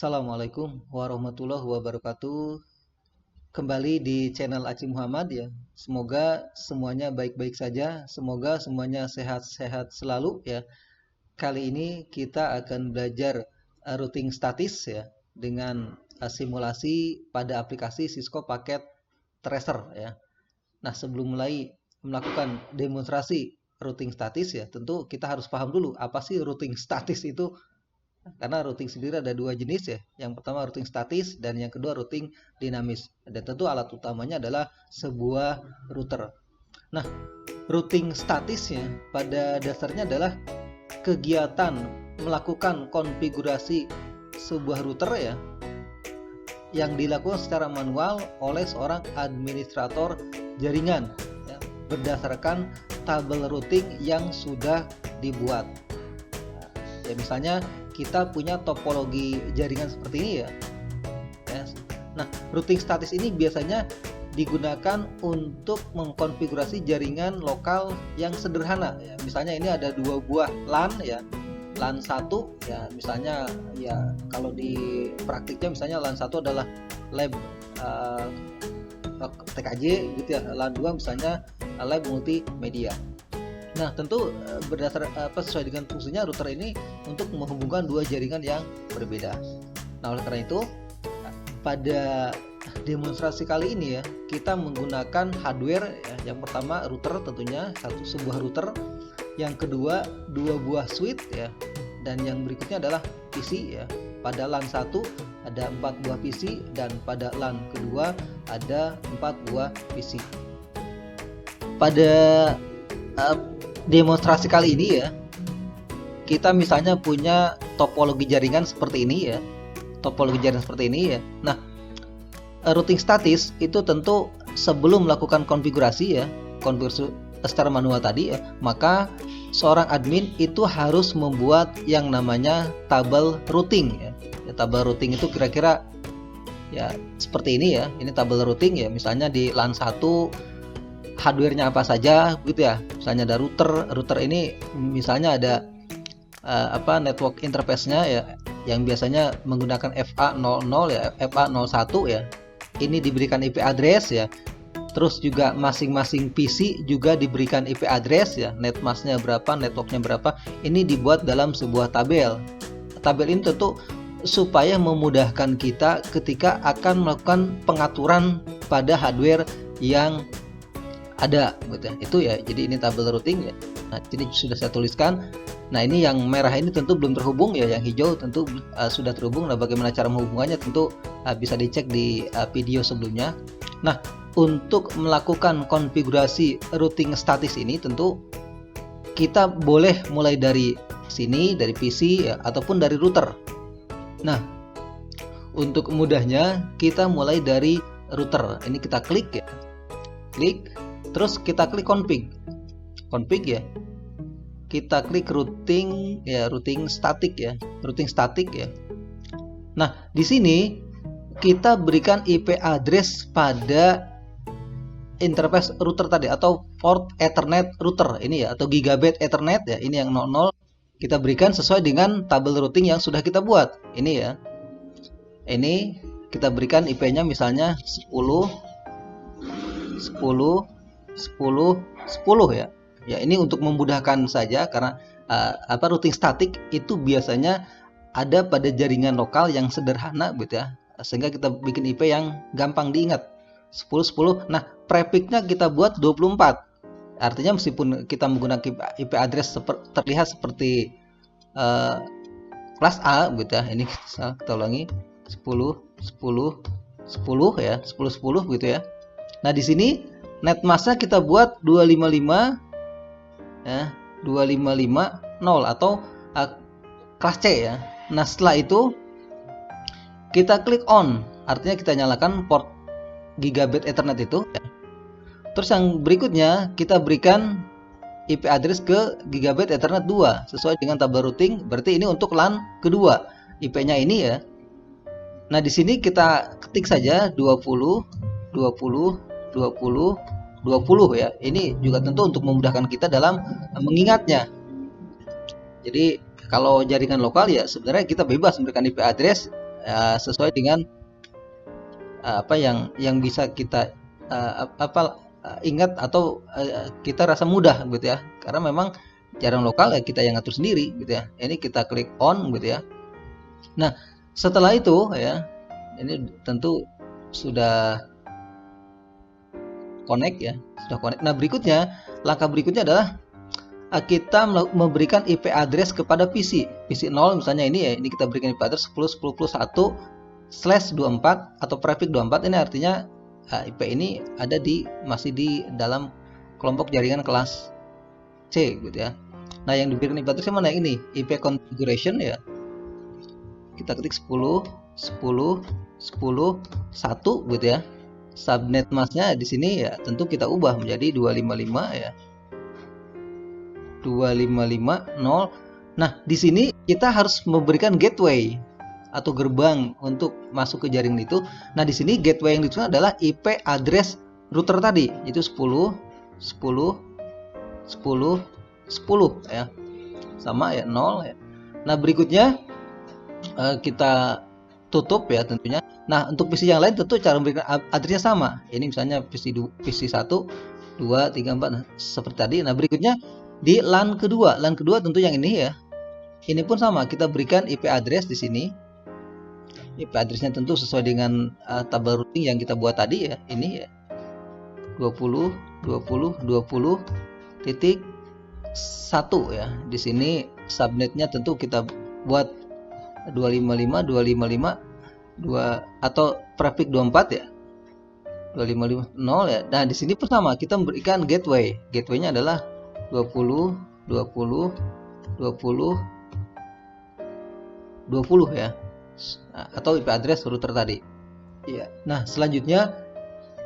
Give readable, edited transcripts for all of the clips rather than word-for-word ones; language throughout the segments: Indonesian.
Assalamualaikum warahmatullahi wabarakatuh. Kembali di channel Aci Muhammad ya. Semoga semuanya baik-baik saja. Semoga semuanya sehat-sehat selalu ya. Kali ini kita akan belajar routing statis ya dengan simulasi pada aplikasi Cisco Packet Tracer ya. Nah, sebelum mulai melakukan demonstrasi routing statis ya, tentu kita harus paham dulu apa sih routing statis itu. Karena routing sendiri ada dua jenis ya. Yang pertama routing statis dan yang kedua routing dinamis. Dan tentu alat utamanya adalah sebuah router. Nah, routing statisnya pada dasarnya adalah kegiatan melakukan konfigurasi sebuah router ya yang dilakukan secara manual oleh seorang administrator jaringan ya, berdasarkan tabel routing yang sudah dibuat. Ya, misalnya kita punya topologi jaringan seperti ini ya. Nah, routing statis ini biasanya digunakan untuk mengkonfigurasi jaringan lokal yang sederhana ya. Misalnya ini ada dua buah LAN ya. LAN 1 ya, misalnya ya kalau di praktiknya misalnya LAN 1 adalah lab TKJ gitu ya. LAN 2 misalnya lab multimedia. Nah, tentu sesuai dengan fungsinya router ini untuk menghubungkan dua jaringan yang berbeda. Nah, oleh karena itu pada demonstrasi kali ini ya, kita menggunakan hardware ya. Yang pertama router tentunya sebuah router, yang kedua dua buah switch ya, dan yang berikutnya adalah PC ya. Pada LAN 1 ada 4 buah PC dan pada LAN kedua ada 4 buah PC. Pada demonstrasi kali ini ya, kita misalnya punya topologi jaringan seperti ini ya, Nah, routing statis itu tentu sebelum melakukan konfigurasi ya, konfigurasi secara manual tadi ya, maka seorang admin itu harus membuat yang namanya tabel routing ya. Tabel routing itu kira-kira ya seperti ini ya. Ini tabel routing ya, misalnya di LAN 1 hardware-nya apa saja gitu ya. Misalnya ada router ini misalnya ada network interface-nya ya, yang biasanya menggunakan FA00 ya, FA01 ya. Ini diberikan IP address ya. Terus juga masing-masing PC juga diberikan IP address ya, netmasknya berapa, networknya berapa. Ini dibuat dalam sebuah tabel. Tabel ini tentu supaya memudahkan kita ketika akan melakukan pengaturan pada hardware yang ada gitu ya. Itu ya, jadi ini tabel routing ya. Nah, jadi sudah saya tuliskan. Nah, ini yang merah ini tentu belum terhubung ya, yang hijau tentu sudah terhubung. Nah, bagaimana cara menghubungannya tentu bisa dicek di video sebelumnya. Nah, untuk melakukan konfigurasi routing statis ini tentu kita boleh mulai dari sini, dari PC ya, ataupun dari router. Nah, untuk mudahnya kita mulai dari router. Ini kita klik ya. Klik, terus kita klik config ya. Kita klik routing static ya. Nah, di sini kita berikan IP address pada interface router tadi atau port Ethernet router ini ya, atau gigabit Ethernet ya. Ini yang 00 kita berikan sesuai dengan tabel routing yang sudah kita buat. Ini ya. Ini kita berikan IP-nya misalnya 10 ya. Ya, ini untuk memudahkan saja karena routing statik itu biasanya ada pada jaringan lokal yang sederhana gitu ya. Sehingga kita bikin IP yang gampang diingat. 10. Nah, prefixnya kita buat 24. Artinya meskipun kita menggunakan IP address terlihat seperti kelas A gitu ya. Ini kita ulangi 10 ya, 10 gitu ya. Nah, di sini netmasknya kita buat 255 ya, 2550 atau kelas C ya. Nah, setelah itu kita klik on, artinya kita nyalakan port gigabit Ethernet itu ya. Terus yang berikutnya kita berikan IP address ke gigabit Ethernet 2 sesuai dengan tabel routing. Berarti ini untuk LAN kedua. IP-nya ini ya. Nah, di sini kita ketik saja 20 ya. Ini juga tentu untuk memudahkan kita dalam mengingatnya. Jadi kalau jaringan lokal ya sebenarnya kita bebas memberikan IP address sesuai dengan apa yang bisa kita ingat atau kita rasa mudah gitu ya, karena memang jaringan lokal ya kita yang ngatur sendiri gitu ya. Ini kita klik on gitu ya. Nah setelah itu ya, ini tentu sudah connect ya, sudah connect. Nah berikutnya, langkah berikutnya adalah kita memberikan IP address kepada PC 0 misalnya ini ya, ini kita berikan IP address 10.10.1/24 atau prefix 24. Ini artinya IP ini ada masih di dalam kelompok jaringan kelas C gitu ya. Nah yang diberikan IP address mana ini? IP configuration ya. Kita ketik 10.10.10.1 gitu ya. Subnet masknya di sini ya tentu kita ubah menjadi 255 ya. 255.0. Nah, di sini kita harus memberikan gateway atau gerbang untuk masuk ke jaringan itu. Nah, di sini gateway yang dituju adalah IP address router tadi, itu 10.10.10.10 ya. Sama ya 0 ya. Nah, berikutnya kita tutup ya tentunya. Nah, untuk PC yang lain tentu cara memberikan addressnya sama. Ini misalnya PC 1, 2, 3, 4 seperti tadi. Nah, berikutnya di LAN kedua tentu yang ini ya. Ini pun sama, kita berikan IP address di sini. IP addressnya tentu sesuai dengan tabel routing yang kita buat tadi ya. Ini ya. 20.20.20.1 ya. Di sini subnetnya tentu kita buat 255 atau prefix 24 ya. 255.0 ya. Nah, di sini pertama kita memberikan gateway. Gateway-nya adalah 20 ya. Atau IP address router tadi. Ya. Nah, selanjutnya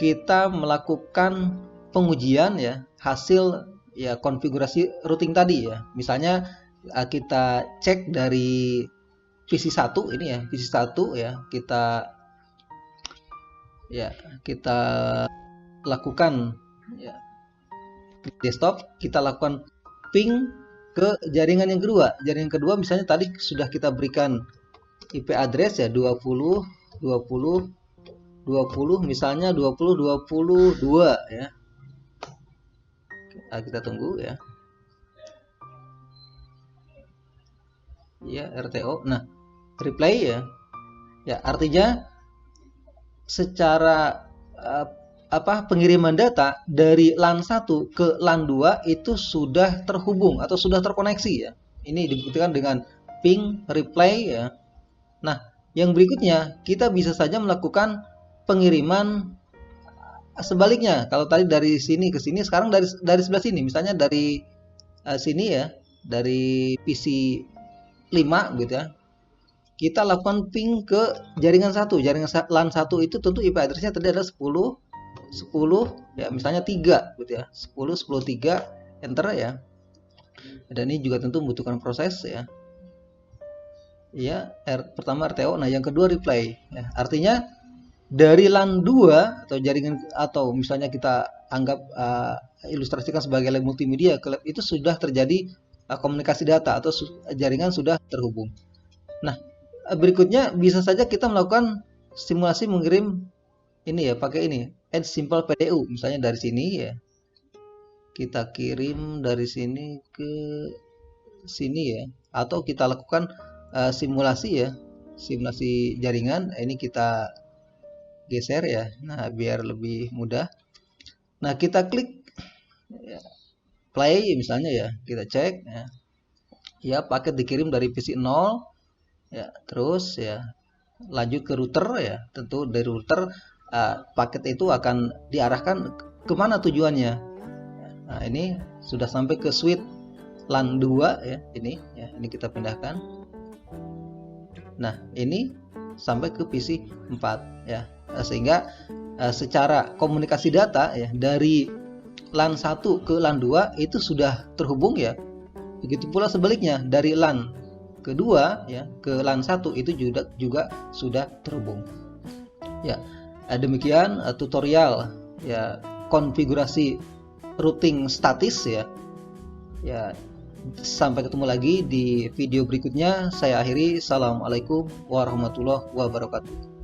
kita melakukan pengujian ya hasil ya konfigurasi routing tadi ya. Misalnya kita cek dari PC 1 ini ya, PC 1 ya, kita lakukan ya desktop, kita lakukan ping ke jaringan yang kedua. Jaringan kedua misalnya tadi sudah kita berikan IP address ya 20 misalnya 20.22 ya. Kita tunggu ya. Ya, RTO. Nah, replay ya. Ya, artinya secara pengiriman data dari LAN 1 ke LAN 2 itu sudah terhubung atau sudah terkoneksi ya. Ini dibuktikan dengan ping replay ya. Nah, yang berikutnya kita bisa saja melakukan pengiriman sebaliknya. Kalau tadi dari sini ke sini, sekarang dari sebelah sini, misalnya dari sini ya, dari PC 5 gitu ya. Kita lakukan ping ke jaringan 1. Jaringan LAN 1 itu tentu IP address-nya tadi ada 10 ya, misalnya 3 gitu ya. 10.10.3 enter ya. Dan ini juga tentu membutuhkan proses ya. Ya, pertama RTO, nah yang kedua replay ya. Artinya dari LAN 2 atau jaringan atau misalnya kita anggap ilustrasikan sebagai lab multimedia, itu sudah terjadi komunikasi data atau jaringan sudah terhubung. Nah, berikutnya bisa saja kita melakukan simulasi mengirim ini ya, pakai ini Edge Simple PDU misalnya dari sini ya. Kita kirim dari sini ke sini ya, atau kita lakukan simulasi ya, simulasi jaringan. Ini kita geser ya. Nah, biar lebih mudah. Nah, kita klik ya, play misalnya ya, kita cek ya. Ya, paket dikirim dari PC 0 ya, terus ya lanjut ke router ya. Tentu dari router paket itu akan diarahkan kemana tujuannya. Nah, ini sudah sampai ke switch LAN 2 ya, ini kita pindahkan. Nah, ini sampai ke PC 4 ya. Sehingga secara komunikasi data ya dari LAN 1 ke LAN 2 itu sudah terhubung ya. Begitu pula sebaliknya dari LAN kedua ya ke LAN 1 itu juga sudah terhubung. Ya, demikian tutorial ya konfigurasi routing statis ya. Ya, Sampai ketemu lagi di video berikutnya. Saya akhiri. Assalamualaikum warahmatullahi wabarakatuh.